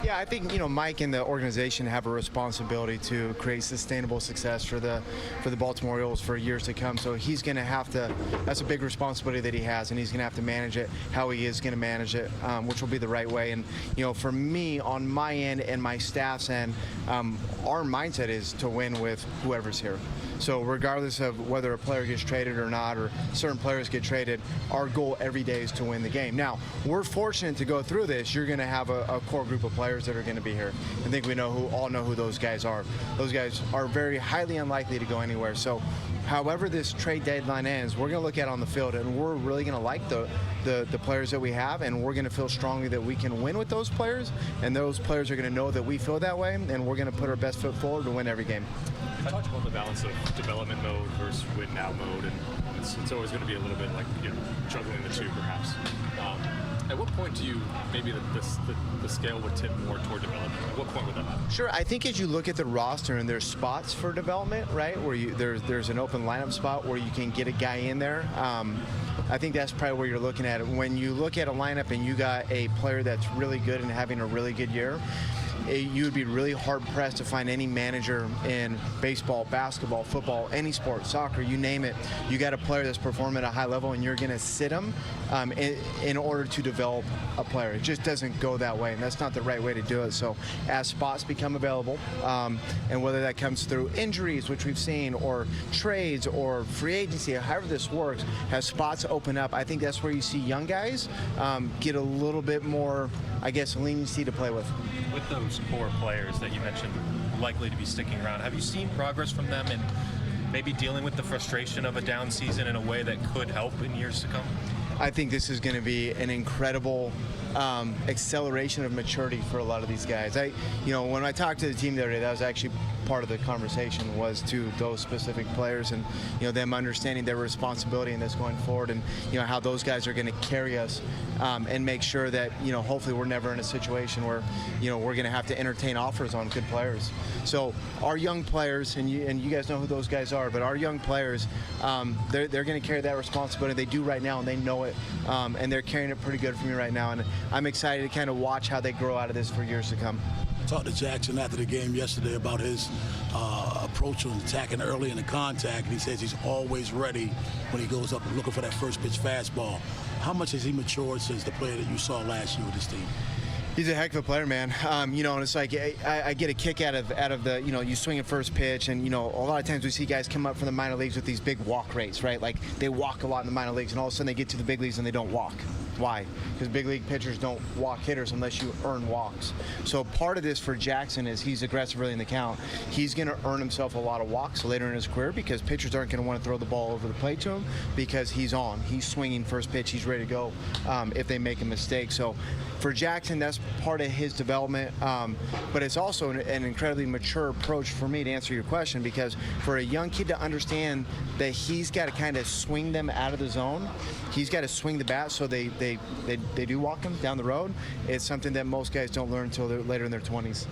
Yeah, I think Mike and the organization have a responsibility to create sustainable success for the Baltimore Orioles for years to come. So he's going to have to. That's a big responsibility that he has, and he's going to have to manage it how he is going to manage it, which will be the right way. And for me, on my end and my staff's end, our mindset is to win with whoever's here. So regardless of whether a player gets traded or not, or certain players get traded, our goal every day is to win the game. Now, we're fortunate to go through this. You're going to have a core group of players that are going to be here. I think we all know who those guys are. Those guys are very highly unlikely to go anywhere. So however this trade deadline ends, we're going to look at it on the field, and we're really going to like the players that we have, and we're going to feel strongly that we can win with those players, and those players are going to know that we feel that way, and we're going to put our best foot forward to win every game. You talked about the balance of development mode versus win now mode, and it's always going to be a little bit like juggling the two, perhaps. At what point do you maybe the scale would tip more toward development? At what point would that happen? Sure, I think as you look at the roster and there's spots for development, right, where there's an open lineup spot where you can get a guy in there. I think that's probably where you're looking at it. When you look at a lineup and you got a player that's really good and having a really good year, you would be really hard-pressed to find any manager in baseball, basketball, football, any sport, soccer, you name it. You got a player that's performing at a high level, and you're going to sit him in order to develop a player. It just doesn't go that way, and that's not the right way to do it. So as spots become available, and whether that comes through injuries, which we've seen, or trades, or free agency, however this works, as spots open up, I think that's where you see young guys get a little bit more, I guess, leniency to play with. With those core players that you mentioned likely to be sticking around, have you seen progress from them in maybe dealing with the frustration of a down season in a way that could help in years to come? I think this is going to be an incredible acceleration of maturity for a lot of these guys. When I talked to the team the other day, that was actually part of the conversation, was to those specific players, and them understanding their responsibility in this going forward, and how those guys are going to carry us and make sure that hopefully we're never in a situation where we're going to have to entertain offers on good players. So our young players, and you guys know who those guys are, but our young players, they're going to carry that responsibility. They do right now, and they know it, and they're carrying it pretty good for me right now, and I'm excited to kind of watch how they grow out of this for years to come. I talked to Jackson after the game yesterday about his approach on attacking early in the contact, and he says he's always ready when he goes up looking for that first pitch fastball. How much has he matured since the player that you saw last year with this team? He's a heck of a player, man. And it's like I get a kick out of the you swing a first pitch, and a lot of times we see guys come up from the minor leagues with these big walk rates, right? Like they walk a lot in the minor leagues, and all of a sudden they get to the big leagues and they don't walk. Why? Because big league pitchers don't walk hitters unless you earn walks. So part of this for Jackson is he's aggressive early in the count. He's going to earn himself a lot of walks later in his career, because pitchers aren't going to want to throw the ball over the plate to him, because he's swinging first pitch, he's ready to go if they make a mistake. So for Jackson, that's part of his development, but it's also an incredibly mature approach for me, to answer your question, because for a young kid to understand that he's got to kind of swing them out of the zone, he's got to swing the bat so they do walk him down the road. It's something that most guys don't learn until they're later in their 20s.